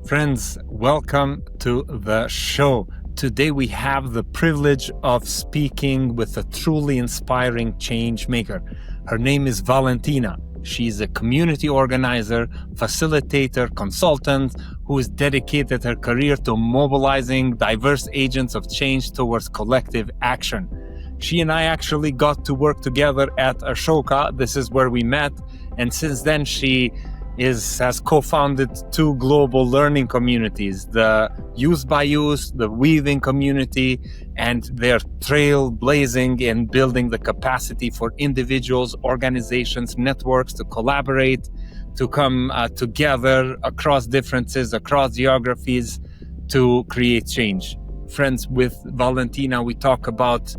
Friends, welcome to the show. Today we have the privilege of speaking with a truly inspiring change maker. Her name is Valentina. She's a community organizer, facilitator, consultant who has dedicated her career to mobilizing diverse agents of change towards collective action. She and I actually got to work together at Ashoka. This is where we met. And since then, she has co-founded two global learning communities, the Youth by Youth, the Weaving community, and they're trailblazing in building the capacity for individuals, organizations, networks to collaborate, to come together across differences, across geographies, to create change. Friends, with Valentina, we talk about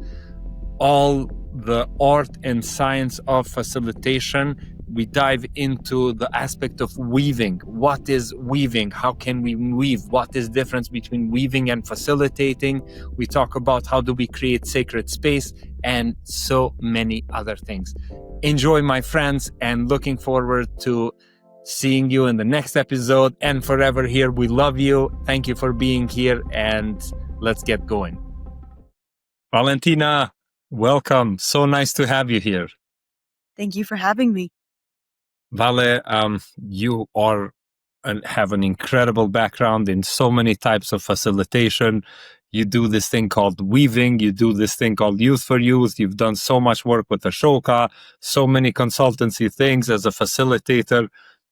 all the art and science of facilitation. We dive into the aspect of weaving. What is weaving? How can we weave? What is the difference between weaving and facilitating? We talk about how do we create sacred space and so many other things. Enjoy, my friends, and looking forward to seeing you in the next episode and forever here. We love you. Thank you for being here, and let's get going. Valentina, welcome. So nice to have you here. Thank you for having me. Vale, you are and have an incredible background in so many types of facilitation. You do this thing called weaving. You do this thing called Youth for Youth. You've done so much work with Ashoka, so many consultancy things as a facilitator.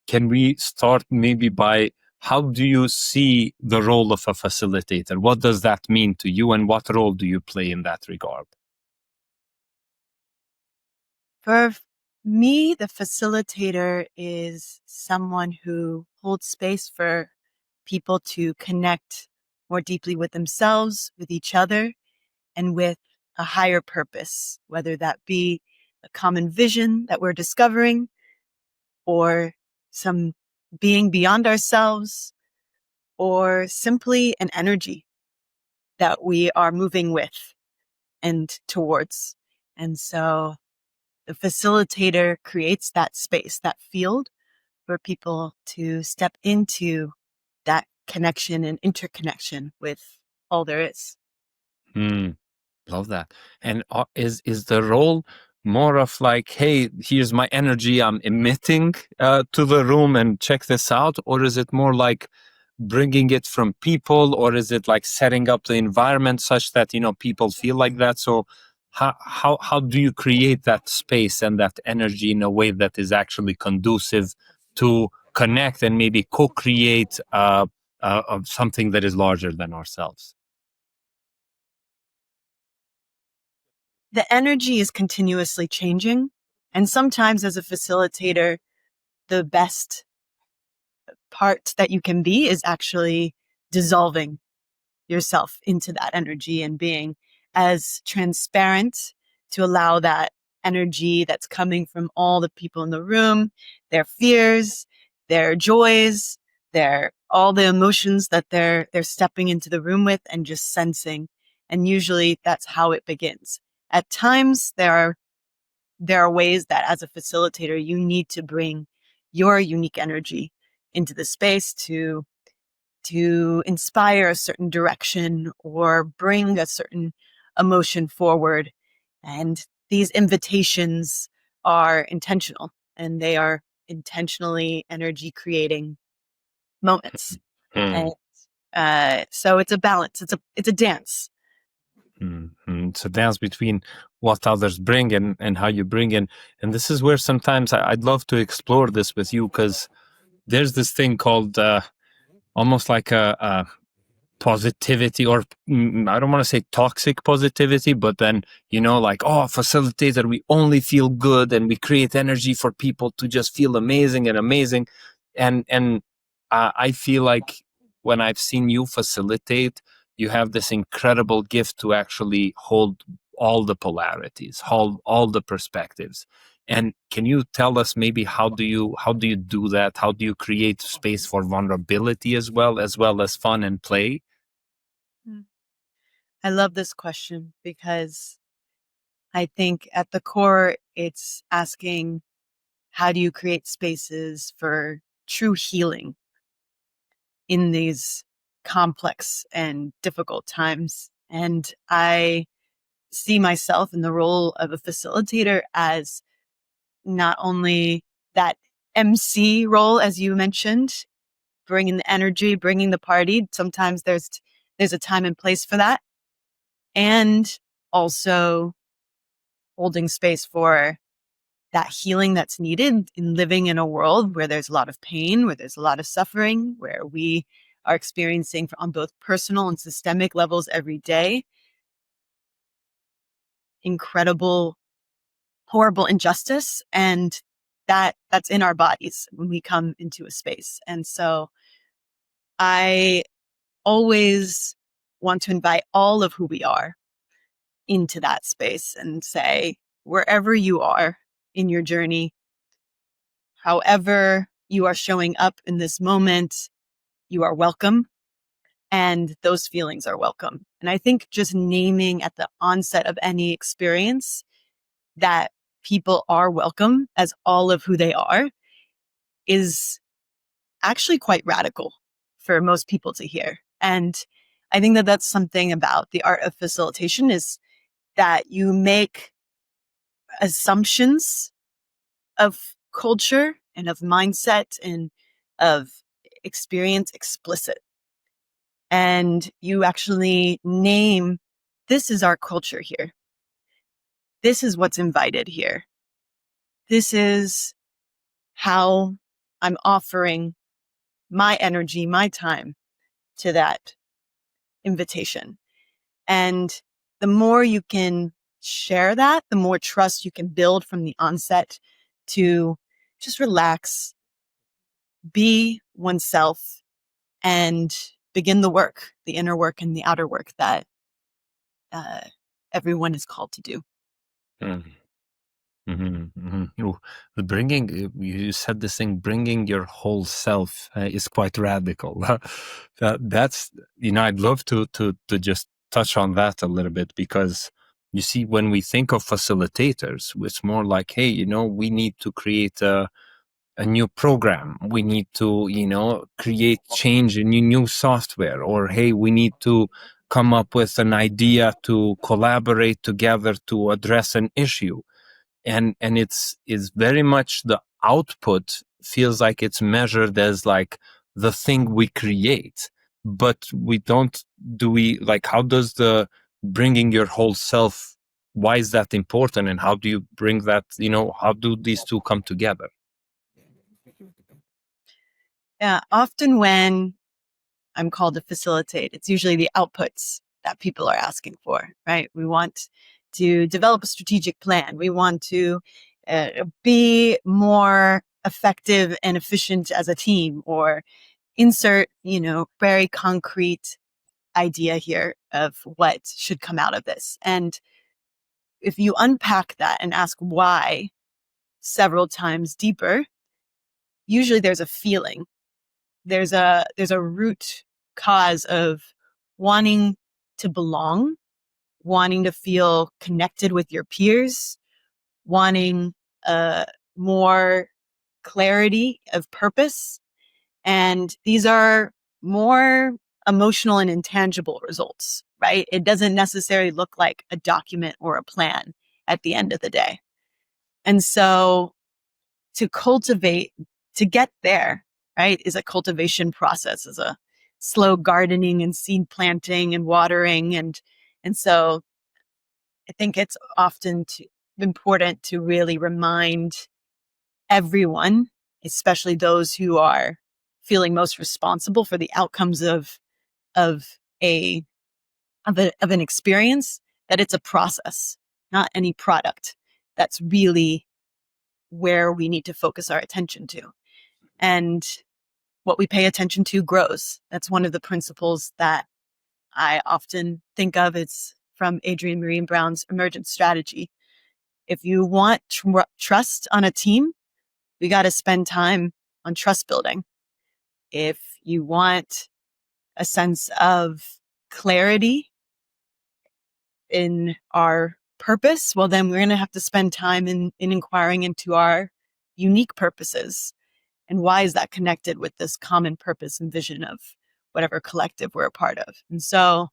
Can we start maybe by how do you see the role of a facilitator? What does that mean to you, and what role do you play in that regard? For me, the facilitator is someone who holds space for people to connect more deeply with themselves, with each other, and with a higher purpose, whether that be a common vision that we're discovering or some being beyond ourselves, or simply an energy that we are moving with and towards. And so the facilitator creates that space, that field for people to step into that connection and interconnection with all there is. Love that. And is the role more of like, hey, here's my energy I'm emitting to the room and check this out? Or is it more like bringing it from people? Or is it like setting up the environment such that, people feel like that? So how do you create that space and that energy in a way that is actually conducive to connect and maybe co-create something that is larger than ourselves? The energy is continuously changing. And sometimes as a facilitator, the best part that you can be is actually dissolving yourself into that energy and being as transparent to allow that energy that's coming from all the people in the room, their fears, their joys, all the emotions that they're stepping into the room with and just sensing. And usually that's how it begins. At times there are ways that as a facilitator, you need to bring your unique energy into the space to inspire a certain direction or bring a certain emotion forward. And these invitations are intentional, and they are intentionally energy creating moments. And so it's a balance. It's a dance. It's a dance between what others bring and how you bring in. And this is where sometimes I'd love to explore this with you, because there's this thing called almost like a positivity, or I don't want to say toxic positivity, but then, like, facilitator, we only feel good and we create energy for people to just feel amazing. And I feel like when I've seen you facilitate, you have this incredible gift to actually hold all the polarities, hold all the perspectives. And can you tell us maybe how do you do that? How do you create space for vulnerability as well as fun and play? I love this question because I think at the core, it's asking, how do you create spaces for true healing? in these complex and difficult times. And I see myself in the role of a facilitator as not only that MC role, as you mentioned, bringing the energy, bringing the party. Sometimes there's a time and place for that. And also holding space for that healing that's needed in living in a world where there's a lot of pain, where there's a lot of suffering, where we are experiencing on both personal and systemic levels every day incredible, horrible injustice. And that's in our bodies when we come into a space. And so I always want to invite all of who we are into that space and say, wherever you are in your journey, however you are showing up in this moment, you are welcome. And those feelings are welcome. And I think just naming at the onset of any experience that people are welcome as all of who they are is actually quite radical for most people to hear. And I think that that's something about the art of facilitation is that you make assumptions of culture and of mindset and of experience explicit. And you actually name, this is our culture here. This is what's invited here. This is how I'm offering my energy, my time to that invitation. And the more you can share that, the more trust you can build from the onset to just relax, be oneself, and begin the work, the inner work and the outer work that everyone is called to do. Mm-hmm. Ooh, the bringing, you said this thing, bringing your whole self is quite radical. That's, I'd love to just touch on that a little bit, because you see, when we think of facilitators, it's more like, hey, we need to create a new program. We need to, create change in new software, or hey, we need to come up with an idea to collaborate together to address an issue. And it's very much the output feels like it's measured as like the thing we create, but we don't, do we, like, how does the bringing your whole self, why is that important, and how do you bring that, how do these two come together? Yeah, often when I'm called to facilitate, it's usually the outputs that people are asking for, right? We want to develop a strategic plan. We want to be more effective and efficient as a team, or insert, very concrete idea here of what should come out of this. And if you unpack that and ask why several times deeper, usually there's a feeling. There's a root cause of wanting to belong, wanting to feel connected with your peers, wanting more clarity of purpose. And these are more emotional and intangible results, right? It doesn't necessarily look like a document or a plan at the end of the day. And so to cultivate, to get there, right, is a cultivation process, is a slow gardening and seed planting and watering. And so I think it's often important to really remind everyone, especially those who are feeling most responsible for the outcomes of an experience, that it's a process, not any product. That's really where we need to focus our attention to. And what we pay attention to grows. That's one of the principles that I often think of. It's from Adrienne Marine Brown's emergent strategy. If you want trust on a team, we got to spend time on trust building. If you want a sense of clarity in our purpose, well, then we're going to have to spend time in inquiring into our unique purposes. And why is that connected with this common purpose and vision of whatever collective we're a part of? And so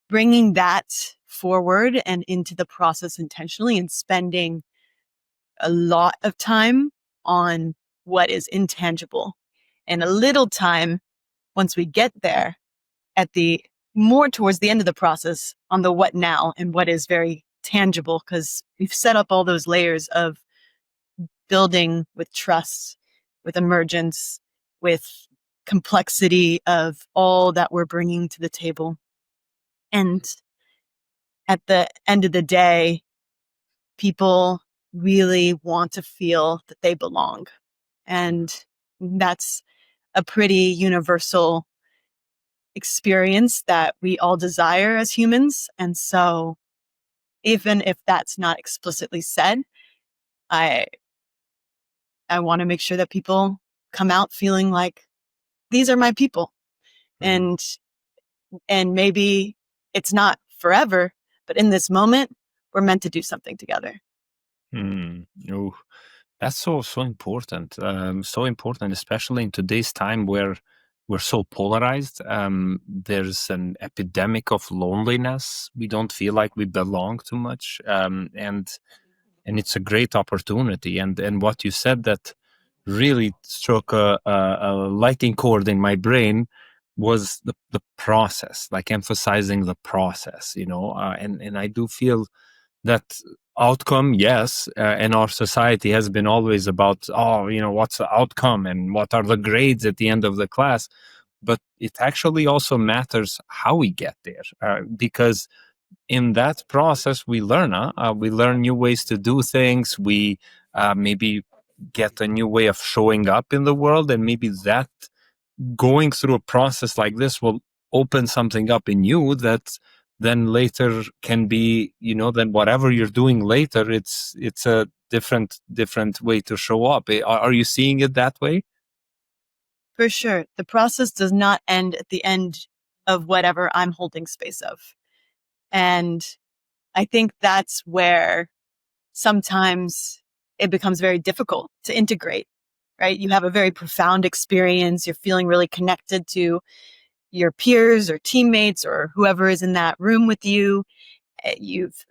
bringing that forward and into the process intentionally and spending a lot of time on what is intangible and a little time once we get there at the more towards the end of the process on the what now and what is very tangible, because we've set up all those layers of building with trust, with emergence, with complexity of all that we're bringing to the table. And at the end of the day, people really want to feel that they belong. And that's a pretty universal experience that we all desire as humans. And so even if that's not explicitly said, I want to make sure that people come out feeling like these are my people. And maybe it's not forever, but in this moment, we're meant to do something together. Oh, that's so important. So important, especially in today's time where we're so polarized. There's an epidemic of loneliness. We don't feel like we belong too much, and it's a great opportunity. And what you said that really struck a lighting chord in my brain was the process, like emphasizing the process. And I do feel that outcome, yes, in our society has been always about, what's the outcome and what are the grades at the end of the class. But it actually also matters how we get there, because in that process we learn. We learn new ways to do things. We maybe get a new way of showing up in the world, and maybe that going through a process like this will open something up in you that then later can be, then whatever you're doing later, it's a different way to show up. Are you seeing it that way? For sure. The process does not end at the end of whatever I'm holding space of. And I think that's where sometimes it becomes very difficult to integrate, right? You have a very profound experience. You're feeling really connected to your peers or teammates or whoever is in that room with you. You've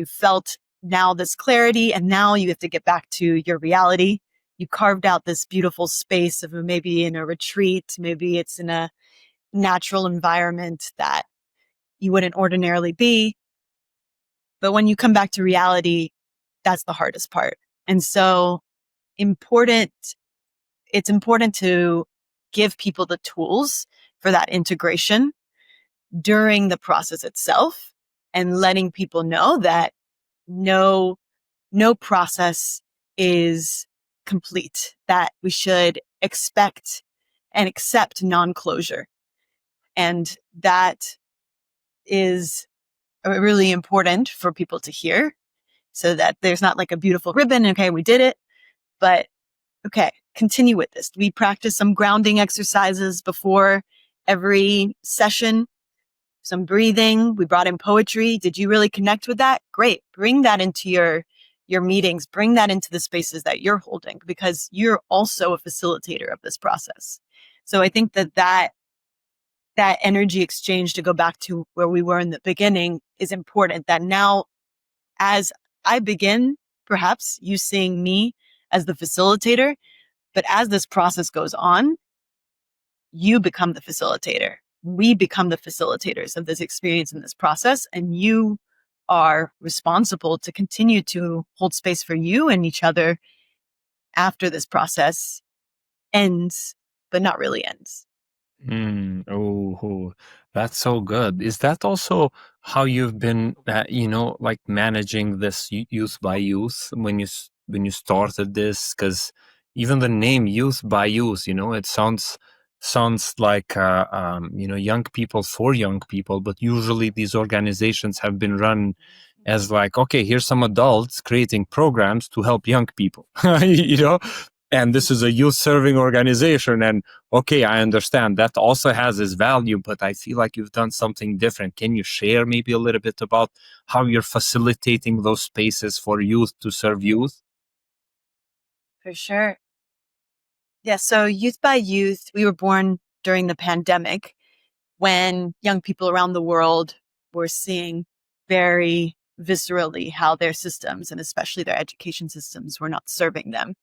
felt now this clarity, and now you have to get back to your reality. You carved out this beautiful space of maybe in a retreat, maybe it's in a natural environment that you wouldn't ordinarily be. But when you come back to reality, that's the hardest part. And so it's important to give people the tools for that integration during the process itself, and letting people know that no process is complete, that we should expect and accept non-closure. And that is really important for people to hear, so that there's not like a beautiful ribbon. Okay, we did it, but okay, continue with this. We practice some grounding exercises before every session, some breathing. We brought in poetry. Did you really connect with that? Great. Bring that into your meetings. Bring that into the spaces that you're holding, because you're also a facilitator of this process. So I think that energy exchange, to go back to where we were in the beginning, is important. That now, as I begin, perhaps you seeing me as the facilitator, but as this process goes on, you become the facilitator. We become the facilitators of this experience and this process, and you are responsible to continue to hold space for you and each other after this process ends, but not really ends. Oh, that's so good. Is that also how you've been, like managing this youth by youth when you started this? Because even the name youth by youth, it sounds like young people for young people, but usually these organizations have been run as like, okay, here's some adults creating programs to help young people, and this is a youth serving organization. And okay, I understand that also has its value, but I feel like you've done something different. Can you share maybe a little bit about how you're facilitating those spaces for youth to serve youth? For sure. Yeah, so Youth by Youth, we were born during the pandemic when young people around the world were seeing very viscerally how their systems, and especially their education systems, were not serving them.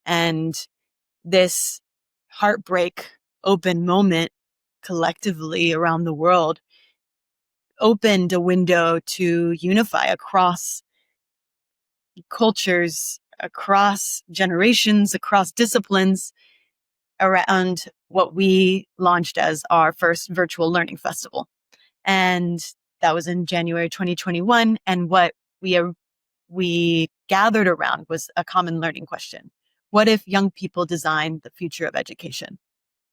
And this heartbreak open moment collectively around the world opened a window to unify across cultures, across generations, across disciplines around what we launched as our first virtual learning festival. And that was in January 2021. And what we gathered around was a common learning question. What if young people designed the future of education?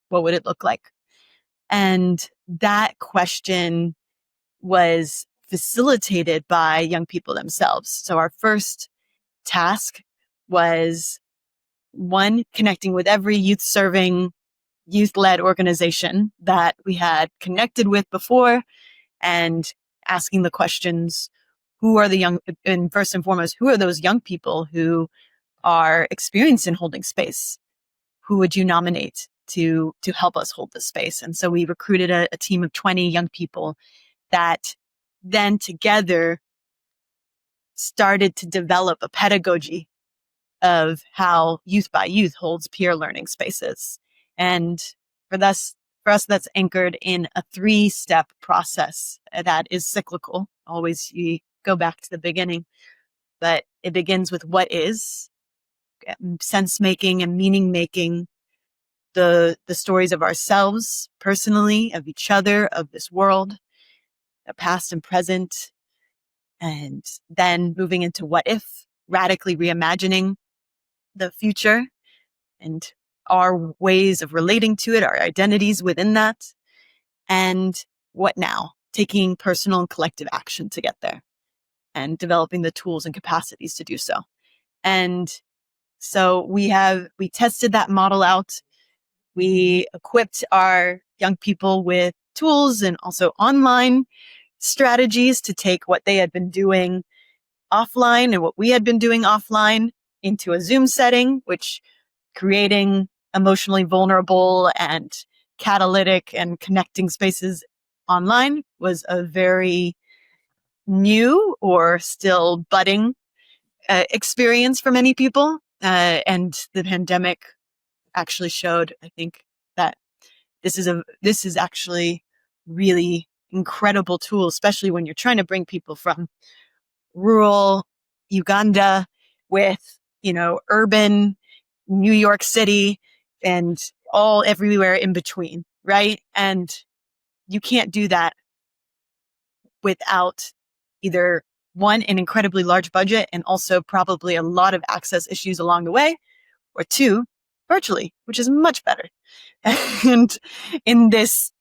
What would it look like? And that question was facilitated by young people themselves. So our first task was one, connecting with every youth serving, youth led organization that we had connected with before and asking the questions, who are the young, and first and foremost, who are those young people who are experienced in holding space? Who would you nominate to help us hold this space? And so we recruited a team of 20 young people that then together started to develop a pedagogy of how Youth by Youth holds peer learning spaces. And for us, that's anchored in a 3-step process that is cyclical. Always you go back to the beginning, but it begins with what is, sense making and meaning making, the stories of ourselves personally, of each other, of this world, the past and present, and then moving into what if, radically reimagining the future and our ways of relating to it, our identities within that, and what now, taking personal and collective action to get there and developing the tools and capacities to do so. And so we tested that model out. We equipped our young people with tools and also online strategies to take what they had been doing offline and what we had been doing offline into a Zoom setting, which creating emotionally vulnerable and catalytic and connecting spaces online was a very new or still budding experience for many people. And the pandemic actually showed, I think, that this is actually really incredible tool, especially when you're trying to bring people from rural Uganda with, urban New York City and all everywhere in between, right? And you can't do that without either one, an incredibly large budget and also probably a lot of access issues along the way, or two, virtually, which is much better. And in this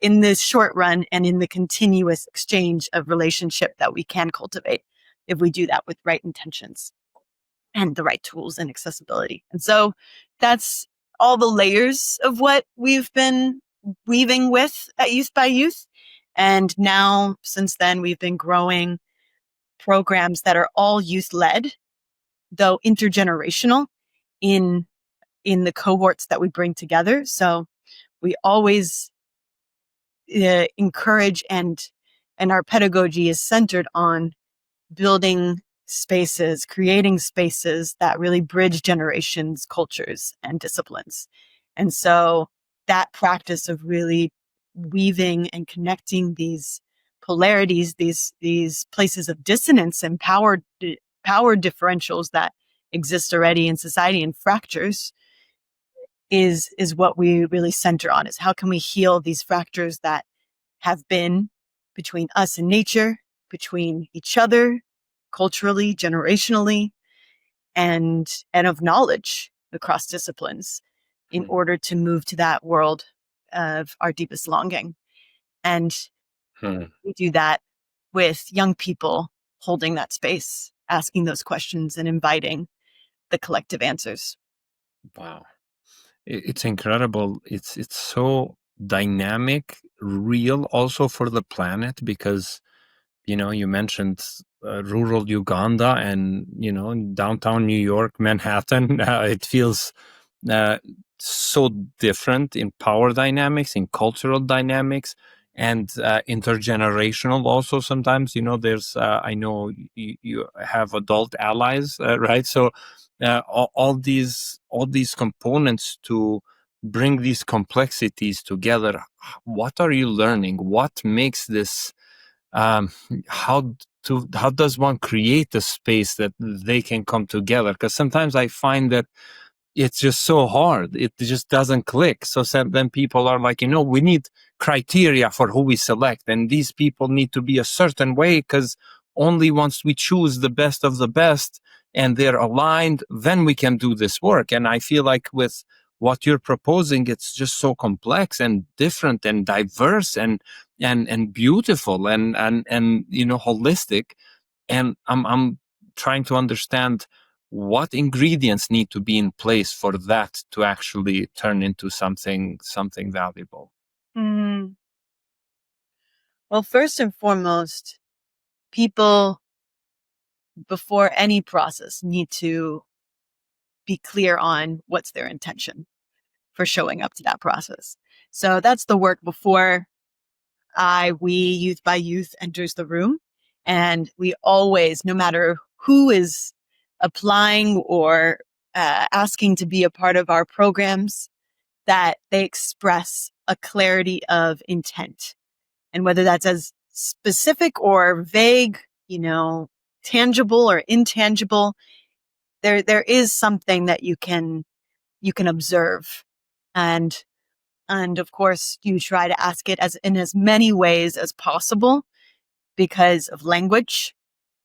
short run and in the continuous exchange of relationship that we can cultivate if we do that with right intentions and the right tools and accessibility. And so that's all the layers of what we've been weaving with at Youth by Youth. And now, since then, we've been growing programs that are all youth led, though intergenerational in the cohorts that we bring together. So we always encourage and our pedagogy is centered on building spaces, creating spaces that really bridge generations, cultures, and disciplines. And so that practice of really weaving and connecting these polarities, these places of dissonance and power differentials that exist already in society and fractures is what we really center on, is how can we heal these fractures that have been between us and nature, between each other, culturally, generationally, and of knowledge across disciplines in order to move to that world of our deepest longing. And we do that with young people holding that space, asking those questions and inviting the collective answers. Wow. It's incredible. It's so dynamic, real also for the planet, because you mentioned rural Uganda and downtown New York, Manhattan. It feels so different in power dynamics, in cultural dynamics, and intergenerational also sometimes. There's I know you have adult allies, right? So all these components to bring these complexities together. What are you learning? What makes this um, how how does one create a space that they can come together? Because sometimes I find that it's just so hard. It just doesn't click. So then people are like, we need criteria for who we select. And these people need to be a certain way, because only once we choose the best of the best and they're aligned, then we can do this work. And I feel like with what you're proposing, it's just so complex and different and diverse and beautiful and holistic. And I'm trying to understand what ingredients need to be in place for that to actually turn into something valuable. Mm. Well, first and foremost, people before any process need to be clear on what's their intention for showing up to that process. So that's the work before we Youth by Youth enters the room. And we always, no matter who is applying or asking to be a part of our programs, that they express a clarity of intent. And whether that's as specific or vague, tangible or intangible, there is something that you can observe. And of course, you try to ask it in as many ways as possible because of language.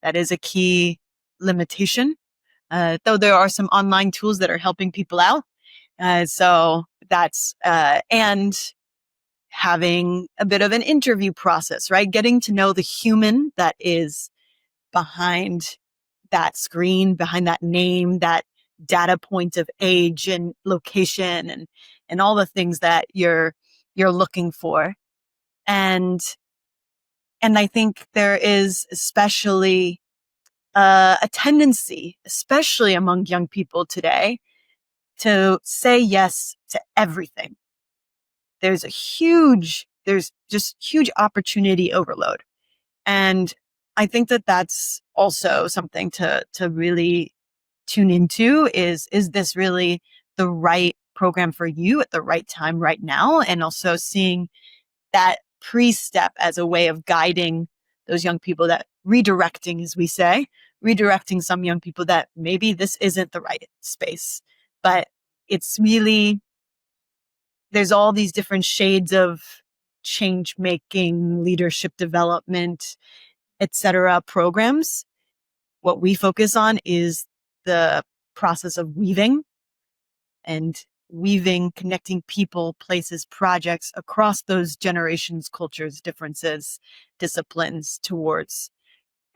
That is a key limitation. Though there are some online tools that are helping people out. So that's, and having a bit of an interview process, right? Getting to know the human that is behind that screen, behind that name, that data point of age and location and all the things that you're looking for. And I think there is especially a tendency, especially among young people today, to say yes to everything. There's just huge opportunity overload. And I think that that's also something to really tune into is this really the right program for you at the right time right now? And also seeing that pre-step as a way of guiding those young people, that redirecting, as we say, redirecting some young people that maybe this isn't the right space, but it's really, there's all these different shades of change making, leadership development, etc. programs. What we focus on is the process of weaving, connecting people, places, projects across those generations, cultures, differences, disciplines towards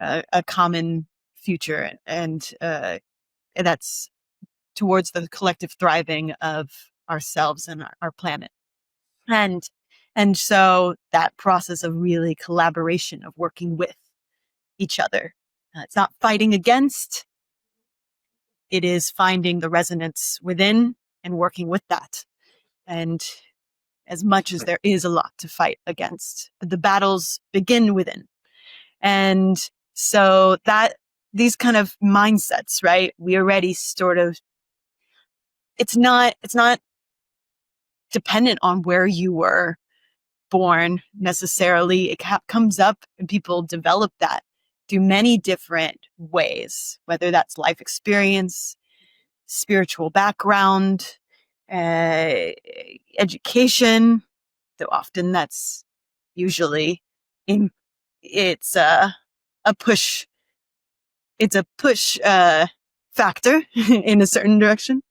a common future. And that's towards the collective thriving of ourselves and our planet. And so that process of really collaboration, of working with each other. It's not fighting against, it is finding the resonance within and working with that. And as much as there is a lot to fight against, the battles begin within. And so that these kind of mindsets, right? We already sort of, it's not dependent on where you were born necessarily. It comes up and people develop that through many different ways, whether that's life experience, spiritual background, education, though often that's usually it's a push. It's a push factor in a certain direction.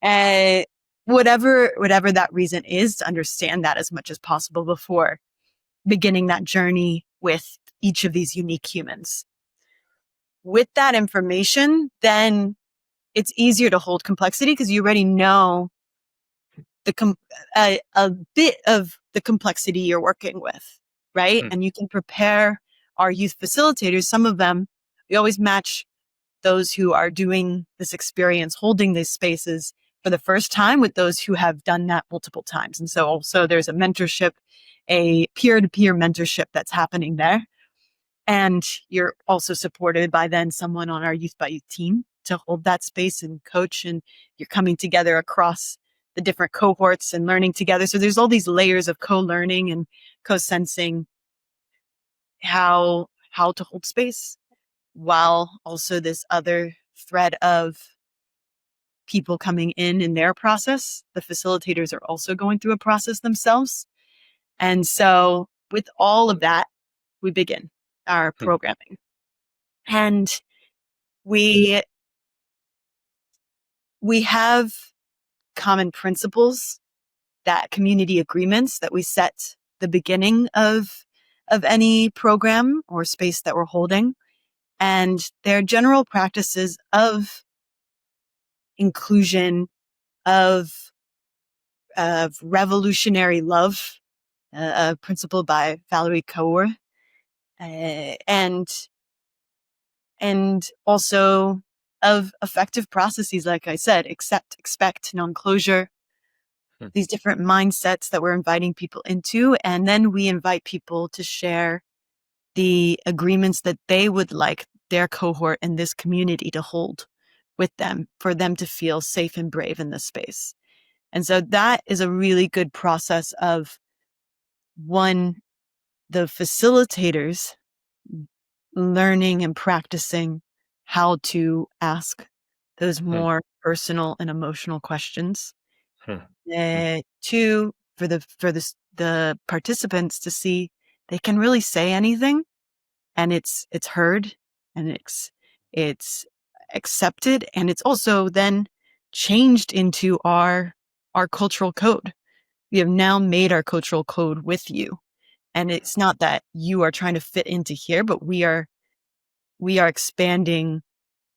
Whatever that reason is, to understand that as much as possible before beginning that journey with each of these unique humans. With that information, then it's easier to hold complexity because you already know a bit of the complexity you're working with, right? And you can prepare our youth facilitators. Some of them, we always match those who are doing this experience, holding these spaces, for the first time with those who have done that multiple times. And so also there's a mentorship, a peer-to-peer mentorship that's happening there. And you're also supported by then someone on our Youth by Youth team to hold that space and coach. And you're coming together across the different cohorts and learning together. So there's all these layers of co-learning and co-sensing how to hold space, while also this other thread of people coming in their process. The facilitators are also going through a process themselves. And so with all of that, we begin our programming. And we have common principles, that community agreements that we set the beginning of any program or space that we're holding. And they're general practices of inclusion, of revolutionary love, a principle by Valerie Kaur, and also of effective processes, like I said, accept, expect, non-closure, these different mindsets that we're inviting people into. And then we invite people to share the agreements that they would like their cohort and this community to hold with them, for them to feel safe and brave in this space. And so that is a really good process of, one, the facilitators learning and practicing how to ask those more personal and emotional questions. Two, for the participants to see they can really say anything, and it's heard, and it's accepted, and it's also then changed into our cultural code. We have now made our cultural code with you. And it's not that you are trying to fit into here, but we are expanding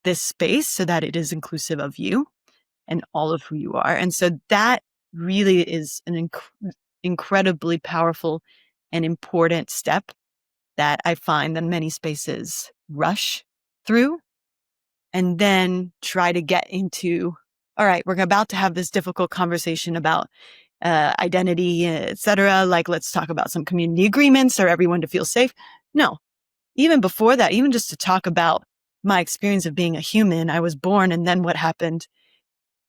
this space so that it is inclusive of you and all of who you are. And so that really is an incredibly powerful and important step that I find that many spaces rush through and then try to get into, all right, we're about to have this difficult conversation about identity, etc. Like, let's talk about some community agreements for everyone to feel safe. No, even before that, even just to talk about my experience of being a human, I was born, and then what happened,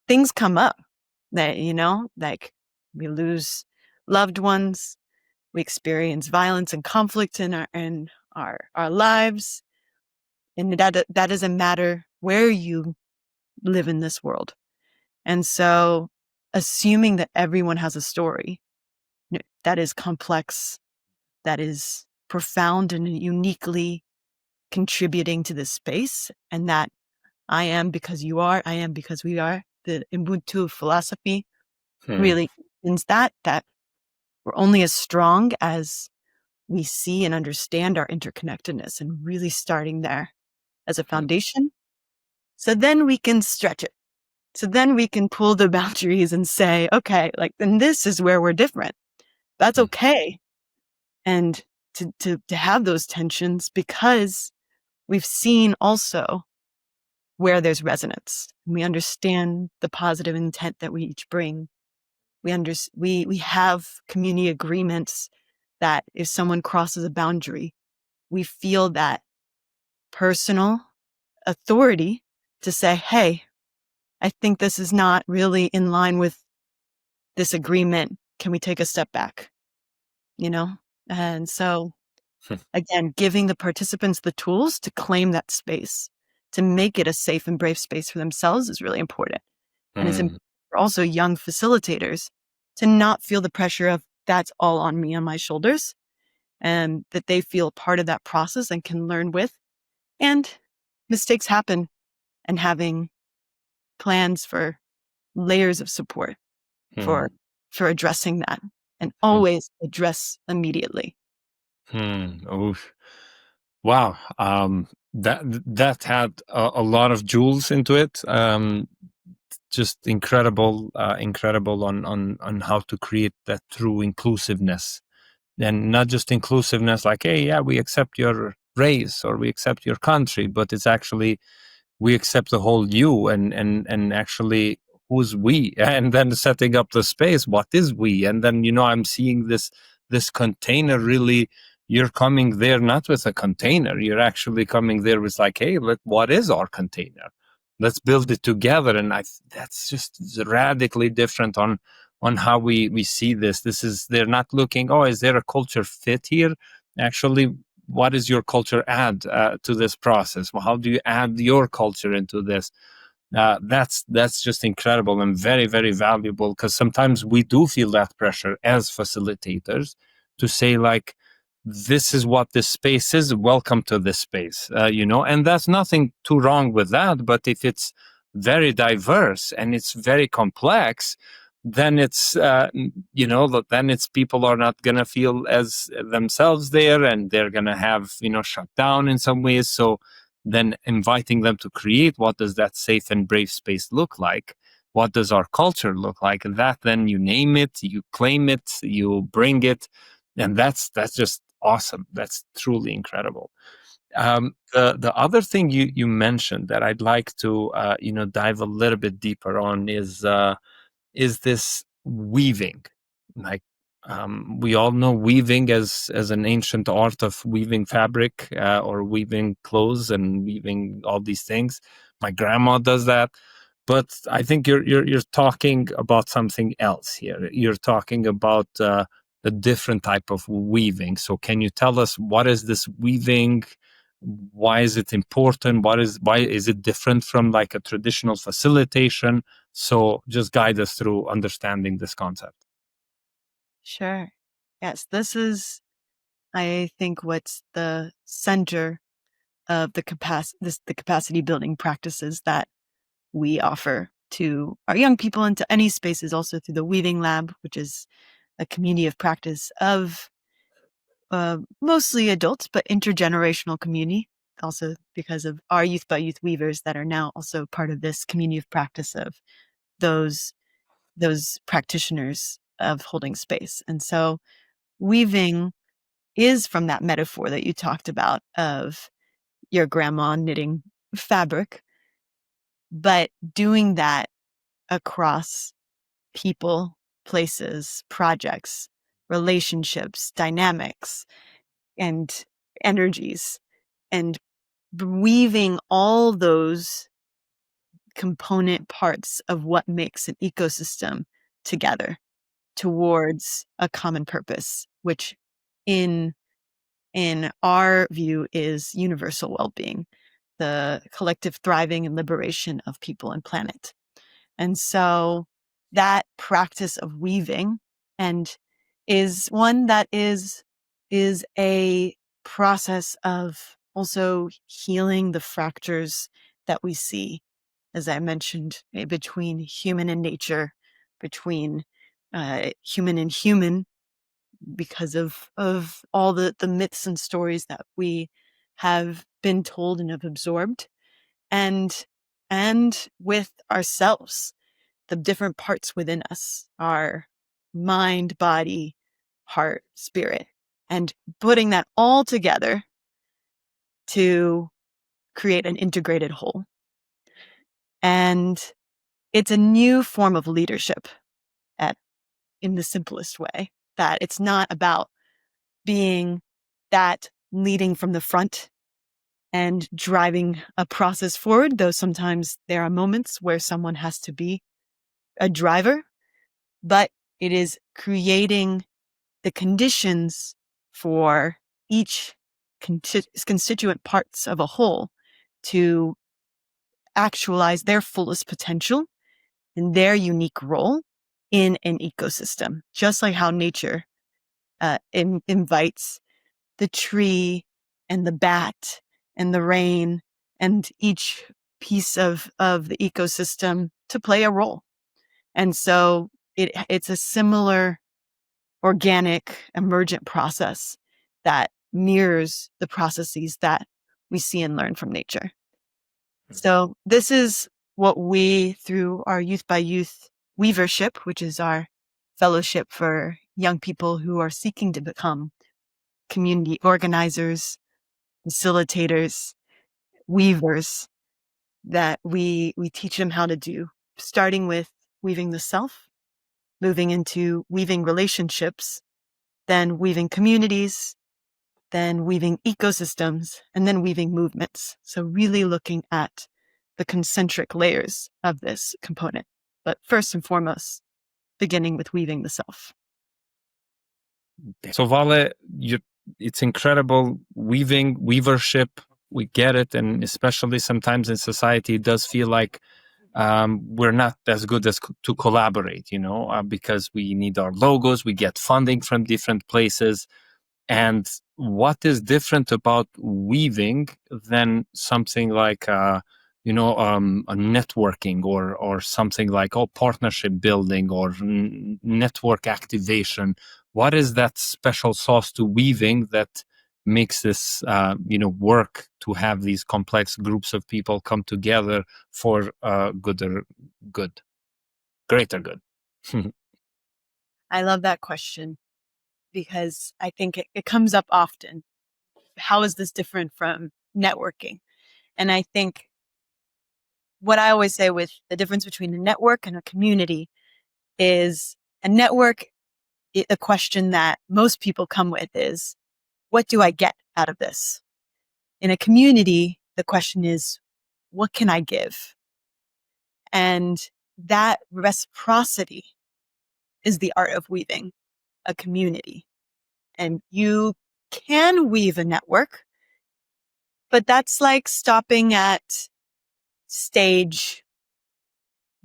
things come up that, like we lose loved ones, we experience violence and conflict in our lives. And that doesn't matter where you live in this world. And so assuming that everyone has a story that is complex, that is profound and uniquely contributing to this space, and that I am because you are, I am because we are, the Ubuntu philosophy really means that we're only as strong as we see and understand our interconnectedness, and really starting there as a foundation. So then we can stretch it. So then we can pull the boundaries and say, okay, like, then this is where we're different. That's okay. And to have those tensions, because we've seen also where there's resonance. We understand the positive intent that we each bring. We have community agreements that if someone crosses a boundary, we feel that personal authority to say, hey, I think this is not really in line with this agreement. Can we take a step back? And so again, giving the participants the tools to claim that space, to make it a safe and brave space for themselves, is really important. And it's important for also young facilitators to not feel the pressure of, that's all on me, on my shoulders, and that they feel part of that process and can learn with. And mistakes happen, and having plans for layers of support for addressing that, and always address immediately. Oof. Wow. That had a lot of jewels into it. Just incredible on how to create that true inclusiveness, and not just inclusiveness like, hey, yeah, we accept your race or we accept your country, but it's actually we accept the whole you, and actually who's we? And then setting up the space, what is we? And then, I'm seeing this container really, you're coming there not with a container, you're actually coming there with like, hey, what is our container? Let's build it together. And that's just radically different on how we see this. They're not looking, oh, is there a culture fit here? Actually, what does your culture add to this process? Well, how do you add your culture into this? That's just incredible and very, very valuable, because sometimes we do feel that pressure as facilitators to say like, this is what this space is, welcome to this space, and that's nothing too wrong with that. But if it's very diverse and it's very complex, then then it's people are not going to feel as themselves there, and they're going to have shut down in some ways. So then inviting them to create, what does that safe and brave space look like? What does our culture look like? And that, then you name it, you claim it, you bring it, and that's just awesome. That's truly incredible. The other thing you mentioned that I'd like to dive a little bit deeper on is this weaving. Like, we all know weaving as an ancient art of weaving fabric, or weaving clothes and weaving all these things. My grandma does that. But I think you're talking about something else here. You're talking about a different type of weaving. So can you tell us, what is this weaving? Why is it important? Why is it different from like a traditional facilitation? So just guide us through understanding this concept. Sure. Yes, this is, I think, what's the center of the capacity building practices that we offer to our young people and to any spaces, also through the Weaving Lab, which is a community of practice of mostly adults, but intergenerational community, also because of our Youth by Youth weavers that are now also part of this community of practice of those practitioners of holding space. And so weaving is from that metaphor that you talked about of your grandma knitting fabric, but doing that across people, places, projects, relationships, dynamics, and energies, and weaving all those component parts of what makes an ecosystem together towards a common purpose, which in our view is universal well-being, the collective thriving and liberation of people and planet. And so that practice of weaving and is one that is a process of also healing the fractures that we see, as I mentioned, between human and nature, between human and human, because of all the myths and stories that we have been told and have absorbed, and with ourselves, the different parts within us, our mind, body, heart, spirit, and putting that all together to create an integrated whole. And it's a new form of leadership in the simplest way, that it's not about being that leading from the front and driving a process forward, though sometimes there are moments where someone has to be a driver, but it is creating the conditions for each constituent parts of a whole to actualize their fullest potential and their unique role in an ecosystem, just like how nature invites the tree and the bat and the rain and each piece of the ecosystem to play a role. And so it's a similar organic emergent process that mirrors the processes that we see and learn from nature. So this is what we, through our Youth by Youth Weavership, which is our fellowship for young people who are seeking to become community organizers, facilitators, weavers, that we teach them how to do, starting with weaving the self, moving into weaving relationships, then weaving communities, then weaving ecosystems, and then weaving movements. So really looking at the concentric layers of this component. But first and foremost, beginning with weaving the self. So Vale, it's incredible weavership. We get it, and especially sometimes in society, it does feel like we're not as good as to collaborate, because we need our logos, we get funding from different places. And what is different about weaving than something like, a networking or something like partnership building or network activation? What is that special sauce to weaving that makes this, work to have these complex groups of people come together for greater good? I love that question because I think it comes up often. How is this different from networking? And I think what I always say with the difference between a network and a community is a network, the question that most people come with is, what do I get out of this? In a community, the question is, what can I give? And that reciprocity is the art of weaving a community. And you can weave a network, but that's like stopping at stage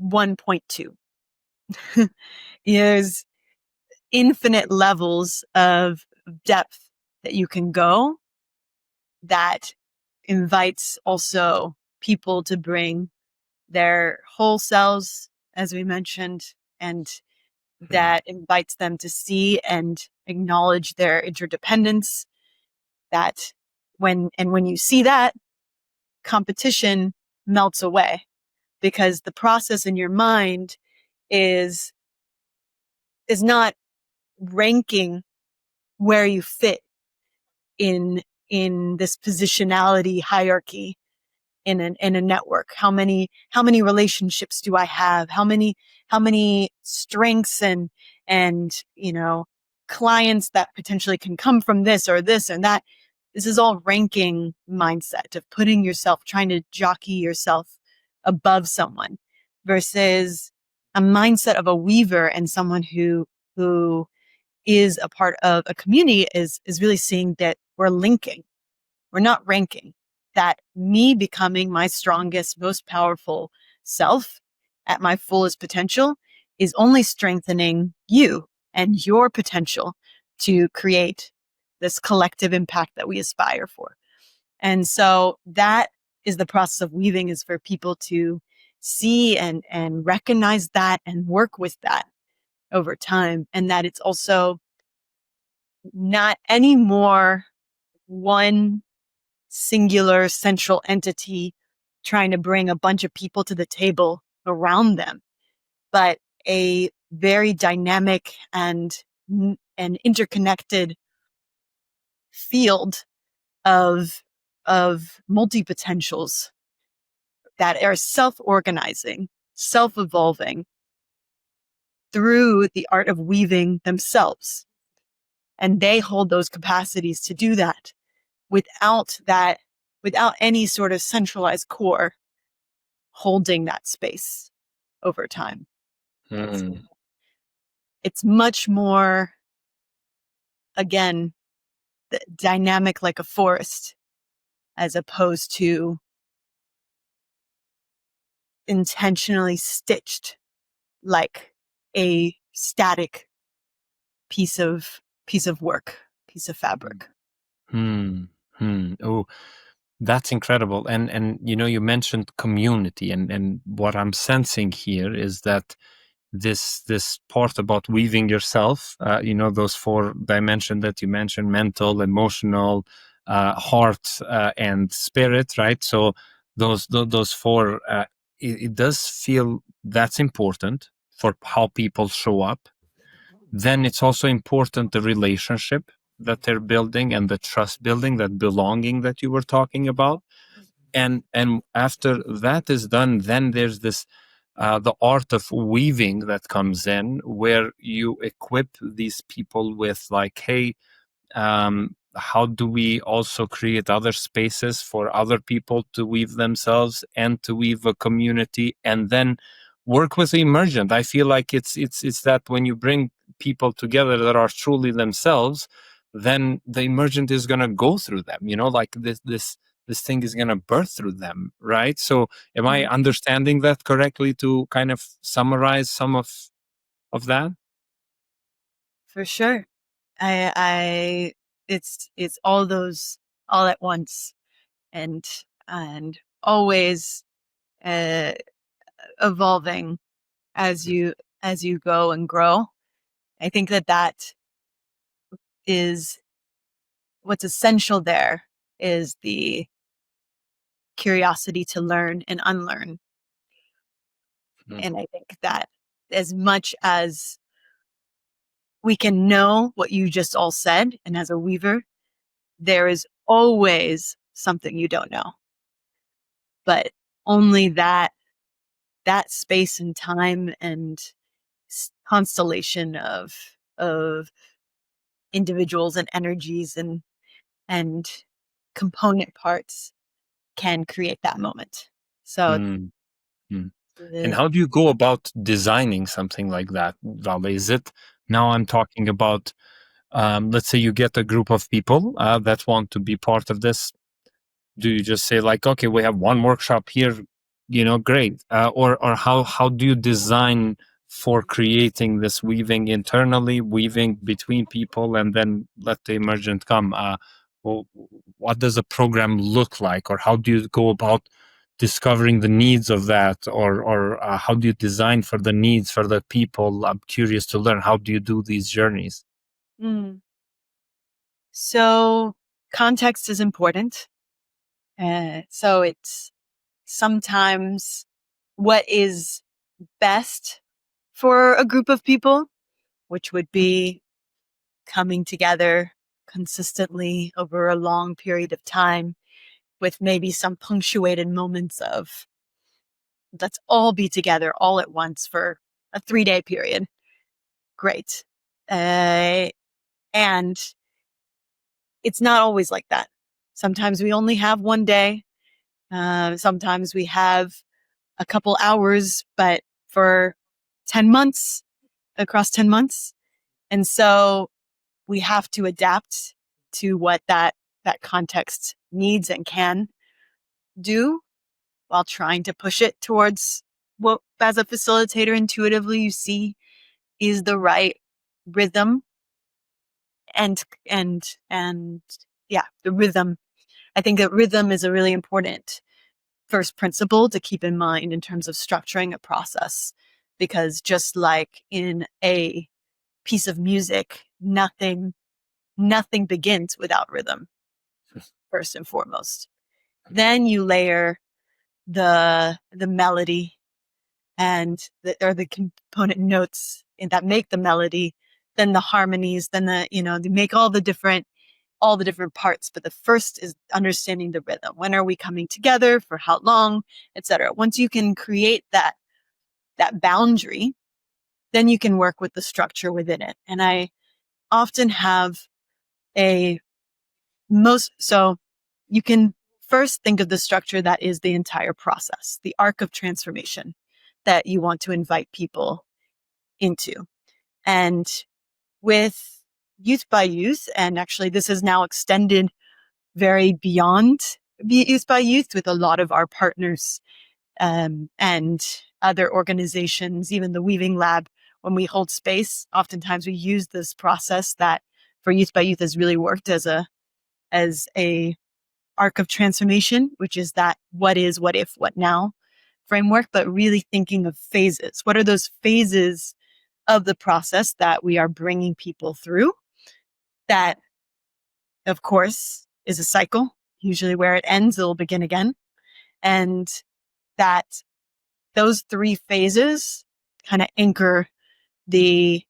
1.2. There's infinite levels of depth that you can go that invites also people to bring their whole selves, as we mentioned, and that invites them to see and acknowledge their interdependence. That when you see that, competition melts away because the process in your mind is not ranking where you fit in this positionality hierarchy in a network. How many relationships do I have? How many strengths and clients that potentially can come from this or this and that. This is all ranking mindset of putting yourself, trying to jockey yourself above someone, versus a mindset of a weaver and someone who is a part of a community is really seeing that we're linking. We're not ranking. That me becoming my strongest, most powerful self at my fullest potential is only strengthening you and your potential to create this collective impact that we aspire for. And so that is the process of weaving, is for people to see and recognize that and work with that over time. And that it's also not anymore one singular central entity trying to bring a bunch of people to the table around them, but a very dynamic and interconnected field of multi-potentials that are self-organizing, self-evolving through the art of weaving themselves. And they hold those capacities to do that without any sort of centralized core holding that space over time. It's much more, again, dynamic like a forest, as opposed to intentionally stitched like a static piece of work, piece of fabric. Oh, that's incredible. And you mentioned community, and what I'm sensing here is that this part about weaving yourself, those 4 dimensions that you mentioned: mental, emotional, heart, and spirit, right? So those 4, it does feel that's important for how people show up. Then it's also important, the relationship that they're building and the trust building, that belonging that you were talking about. And after that is done, then there's this the art of weaving that comes in, where you equip these people with like, hey, how do we also create other spaces for other people to weave themselves and to weave a community, and then work with the emergent. I feel like it's that when you bring people together that are truly themselves, then the emergent is going to go through them, like this thing is going to birth through them, right? So am I Mm. understanding that correctly, to kind of summarize some of that? For sure. I it's all those all at once, and always uh, evolving as you go and grow. I think that is what's essential. There is the curiosity to learn and unlearn. Mm. And I think that as much as we can know what you just all said, and as a weaver, there is always something you don't know. But only that space and time and constellation of individuals and energies and component parts can create that moment. So Mm. Mm. And the how do you go about designing something like that, Vale? Is it, now I'm talking about, let's say you get a group of people that want to be part of this. Do you just say like, okay, we have one workshop here, great, or how do you design for creating this weaving internally, weaving between people, and then let the emergent come? Well, what does a program look like, or how do you go about discovering the needs of that, or how do you design for the needs for the people? I'm curious to learn, how do you do these journeys? mm. So context is important. So it's sometimes what is best for a group of people, which would be coming together consistently over a long period of time with maybe some punctuated moments of let's all be together all at once for a 3-day period. Great. And it's not always like that. Sometimes we only have one day. Sometimes we have a couple hours, but for 10 months, across 10 months. And so we have to adapt to what that context needs and can do, while trying to push it towards what, as a facilitator, intuitively you see is the right rhythm and yeah, the rhythm. I think that rhythm is a really important first principle to keep in mind in terms of structuring a process, because just like in a piece of music, nothing begins without rhythm, first and foremost. Then you layer the melody and or the component notes that make the melody, then the harmonies, then they make all the different parts. But the first is understanding the rhythm. When are we coming together? For how long? Etc. Once you can create that boundary, then you can work with the structure within it. And I often have a so you can first think of the structure that is the entire process, the arc of transformation that you want to invite people into. And with Youth by Youth, and actually this is now extended very beyond Youth by Youth with a lot of our partners and other organizations, even the Weaving Lab, when we hold space, oftentimes we use this process that for Youth by Youth has really worked as a arc of transformation, which is that what is, what if, what now framework, but really thinking of phases. What are those phases of the process that we are bringing people through? That, of course, is a cycle. Usually where it ends, it'll begin again. And that those 3 phases kind of anchor the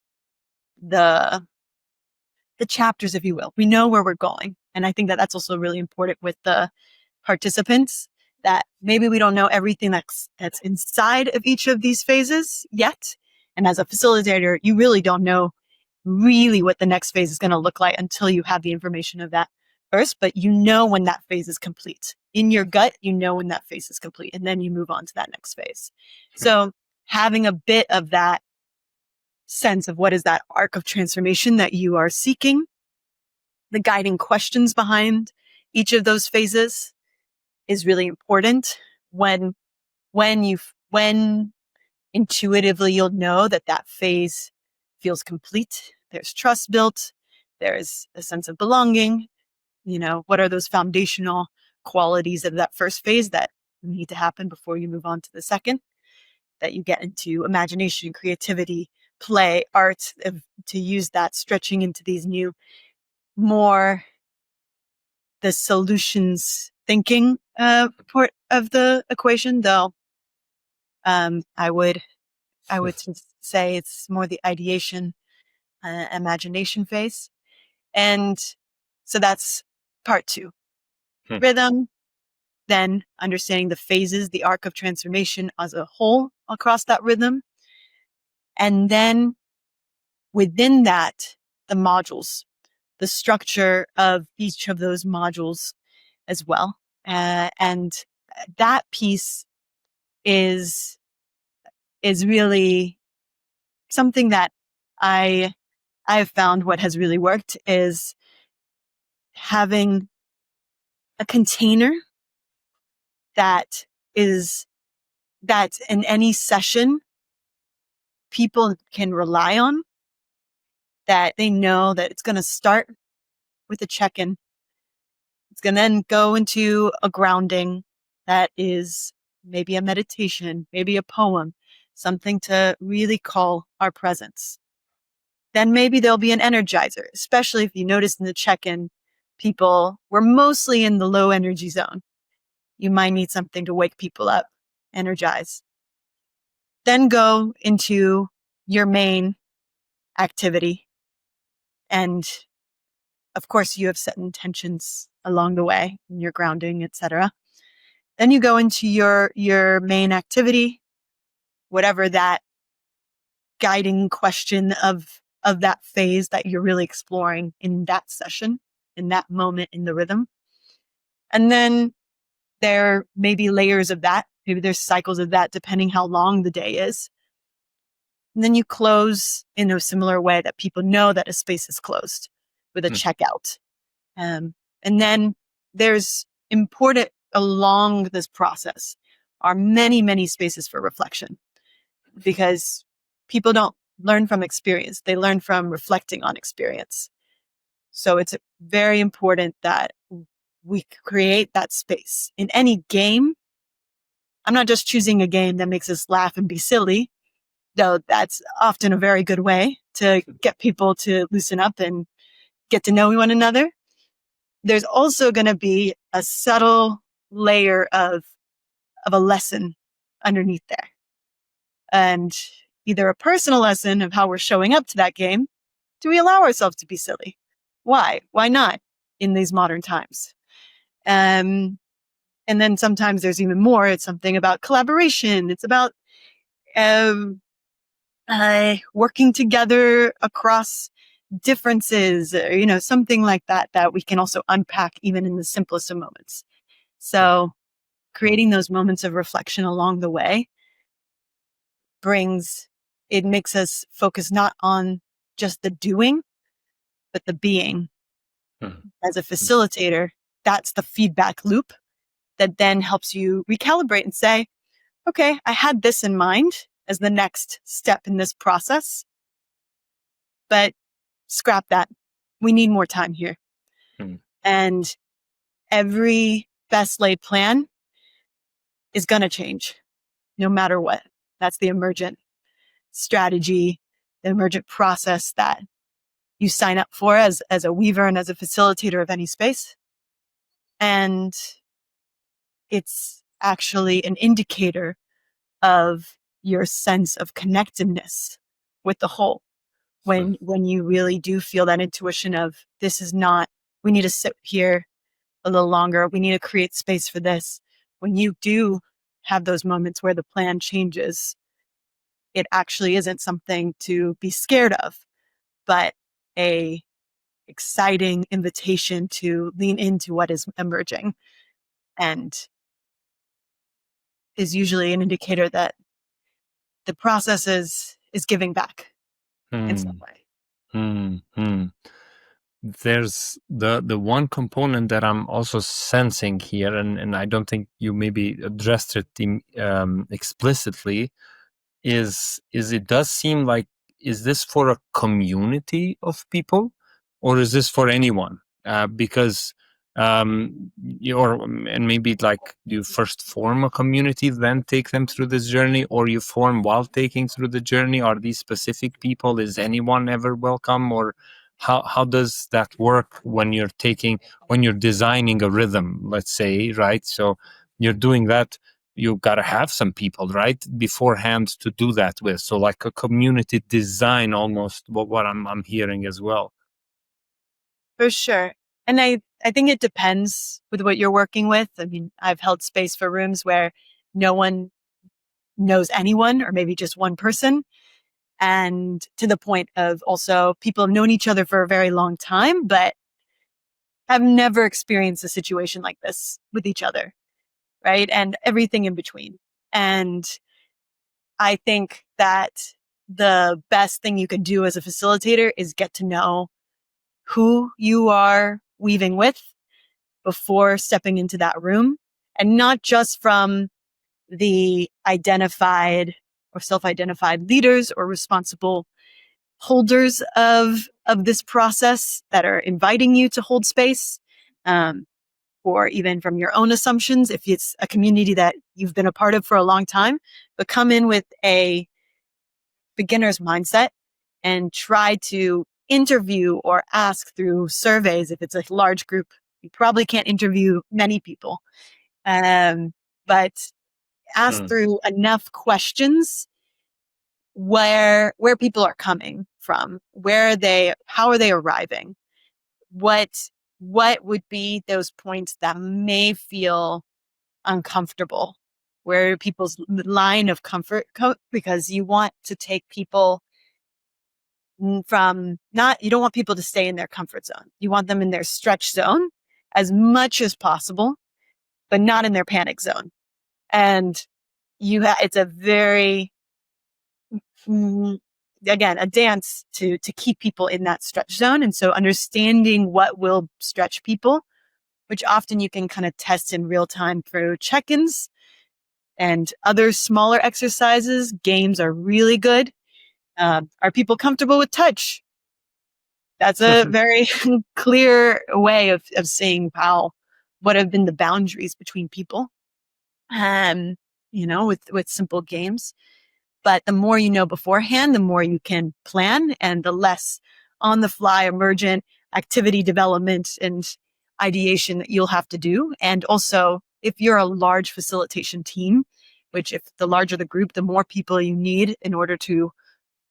the chapters, if you will. We know where we're going. And I think that that's also really important with the participants, that maybe we don't know everything that's inside of each of these phases yet. And as a facilitator, you really don't know really what the next phase is going to look like until you have the information of that first, but you know when that phase is complete. In your gut, you know when that phase is complete, and then you move on to that next phase. So having a bit of that sense of what is that arc of transformation that you are seeking, the guiding questions behind each of those phases is really important. When intuitively you'll know that that phase feels complete, there's trust built, there's a sense of belonging. What are those foundational qualities of that first phase that need to happen before you move on to the second, that you get into imagination, creativity, play, art, to use that stretching into these new, more the solutions thinking part of the equation, though. I would say it's more the ideation, imagination phase. And so that's part 2. Rhythm, then understanding the phases, the arc of transformation as a whole across that rhythm. And then within that, the modules, the structure of each of those modules as well. And that piece is really something that I've found what has really worked is having a container that in any session people can rely on, that they know that it's going to start with a check-in. It's going to then go into a grounding that is maybe a meditation, maybe a poem, something to really call our presence. Then maybe there'll be an energizer, especially if you notice in the check-in, people were mostly in the low energy zone. You might need something to wake people up, energize. Then go into your main activity. And of course, you have set intentions along the way in your grounding, etc. Then you go into your main activity, whatever that guiding question of that phase that you're really exploring in that session, in that moment in the rhythm. And then there may be layers of that. Maybe there's cycles of that depending how long the day is. And then you close in a similar way that people know that a space is closed with a checkout. And then there's important along this process are many, many spaces for reflection, because people don't learn from experience. They learn from reflecting on experience. So it's very important that we create that space in any game. I'm not just choosing a game that makes us laugh and be silly, though that's often a very good way to get people to loosen up and get to know one another. There's also going to be a subtle layer of a lesson underneath there. And either a personal lesson of how we're showing up to that game. Do we allow ourselves to be silly? Why? Why not in these modern times? And then sometimes there's even more. It's something about collaboration. It's about working together across differences, something like that, that we can also unpack even in the simplest of moments. So creating those moments of reflection along the way makes us focus not on just the doing, but the being. As a facilitator, that's the feedback loop that then helps you recalibrate and say, okay, I had this in mind as the next step in this process, but scrap that. We need more time here. And every best laid plan is going to change no matter what. That's the emergent strategy, the emergent process that you sign up for as a weaver and as a facilitator of any space. And it's actually an indicator of your sense of connectedness with the whole. When you really do feel that intuition of this is not, we need to sit here a little longer. We need to create space for this. when you do have those moments where the plan changes, it actually isn't something to be scared of, but a exciting invitation to lean into what is emerging, and is usually an indicator that the process is giving back in some Hmm. way. Hmm. Hmm. There's the one component that I'm also sensing here, and I don't think you maybe addressed it explicitly, is it does seem like, is this for a community of people, or is this for anyone? Because and maybe like you first form a community, then take them through this journey, or you form while taking through the journey. Are these specific people? Is anyone ever welcome? Or how does that work when you're designing a rhythm, let's say, right? So you're doing that, you got to have some people right beforehand to do that with, so like a community design almost, what I'm hearing as well. For sure. And I think it depends with what you're working with. I mean, I've held space for rooms where no one knows anyone, or maybe just one person. And to the point of also people have known each other for a very long time, but have never experienced a situation like this with each other. Right. And everything in between. And I think that the best thing you can do as a facilitator is get to know who you are weaving with before stepping into that room, and not just from the identified or self-identified leaders or responsible holders of this process that are inviting you to hold space, um, or even from your own assumptions if it's a community that you've been a part of for a long time, but come in with a beginner's mindset and try to interview or ask through surveys. If it's a large group, you probably can't interview many people, but ask Hmm. through enough questions where people are coming from, how are they arriving, what would be those points that may feel uncomfortable, where people's line of comfort because you want to take people from not, you don't want people to stay in their comfort zone. You want them in their stretch zone as much as possible, but not in their panic zone. And it's a very, mm, again, a dance to keep people in that stretch zone. And so understanding what will stretch people, which often you can kind of test in real time through check-ins and other smaller exercises. Games are really good. Are people comfortable with touch? That's a very clear way of seeing what have been the boundaries between people. Um, with simple games. But the more you know beforehand, the more you can plan, and the less on the fly emergent activity development and ideation that you'll have to do. And also, if you're a large facilitation team, which if the larger the group, the more people you need in order to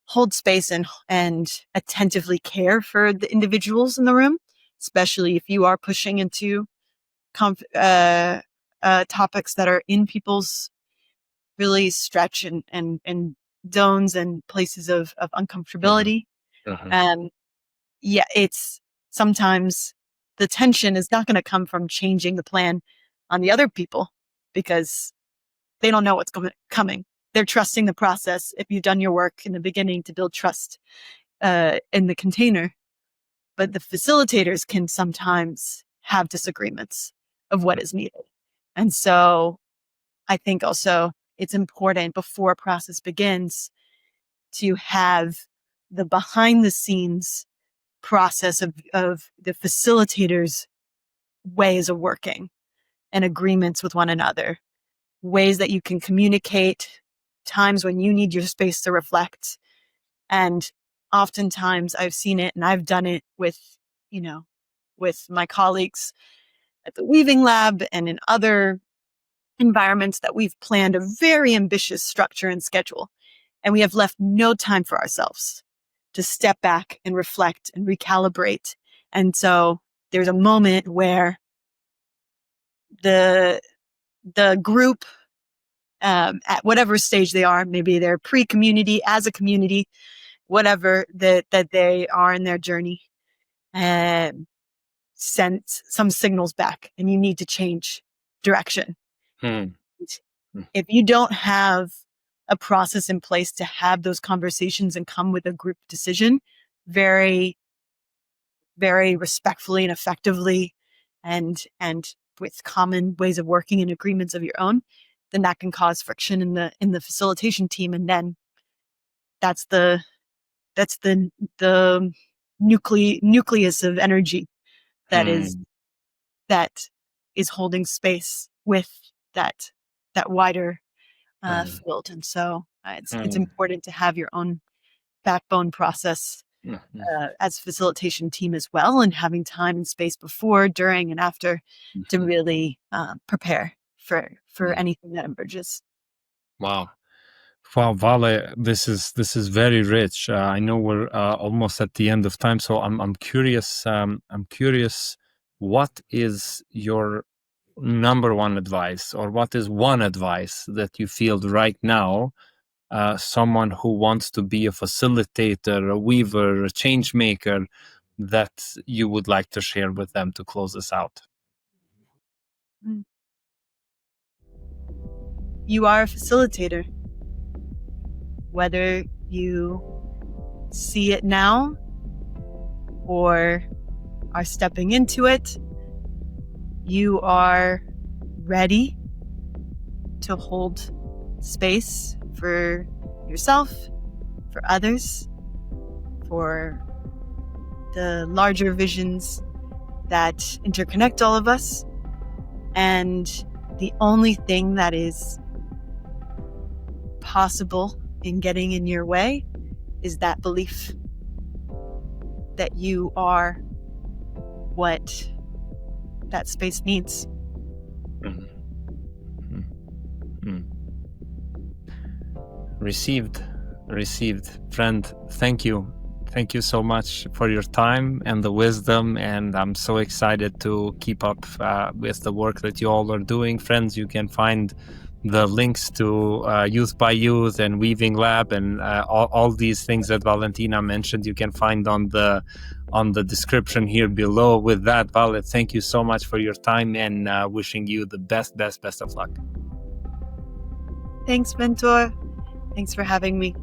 hold space and attentively care for the individuals in the room, especially if you are pushing into topics that are in people's really stretch and zones and places of Mhm. uncomfortability. Mhm. Um, yeah, it's sometimes the tension is not going to come from changing the plan on the other people because they don't know what's coming. They're trusting the process. If you've done your work in the beginning to build trust in the container, but the facilitators can sometimes have disagreements of what is needed. And so I think also it's important before a process begins to have the behind the scenes process of the facilitators' ways of working and agreements with one another, ways that you can communicate, times when you need your space to reflect. And oftentimes I've seen it and I've done it you know, with my colleagues at the Weaving Lab and in other environments that we've planned a very ambitious structure and schedule. And we have left no time for ourselves to step back and reflect and recalibrate. And so there's a moment where the the group at whatever stage they are. Maybe they're pre-community, as a community, whatever that they are in their journey, and send some signals back, and you need to change direction. If you don't have a process in place to have those conversations and come with a group decision very, very respectfully and effectively, and with common ways of working and agreements of your own, then that can cause friction in the facilitation team. And then that's the nucleus of energy that is holding space with that wider field. And so it's important to have your own backbone process as facilitation team as well, and having time and space before, during, and after to really prepare for anything that emerges. Wow. Wow, Vale, this is very rich. I know we're almost at the end of time, so I'm curious. I'm curious, what is your number one advice, or what is one advice that you feel right now someone who wants to be a facilitator, a weaver, a change maker, that you would like to share with them to close this out? You are a facilitator. Whether you see it now or are stepping into it, you are ready to hold space for yourself, for others, for the larger visions that interconnect all of us. And the only thing that is possible in getting in your way is that belief that you are what that space needs. Received. Friend, thank you so much for your time and the wisdom, and I'm so excited to keep up with the work that you all are doing. Friends, you can find the links to Youth by Youth and Weaving Lab and all these things that Valentina mentioned. You can find on the description here below. With that, Vale, thank you so much for your time, and wishing you the best of luck. Thanks, mentor. Thanks for having me.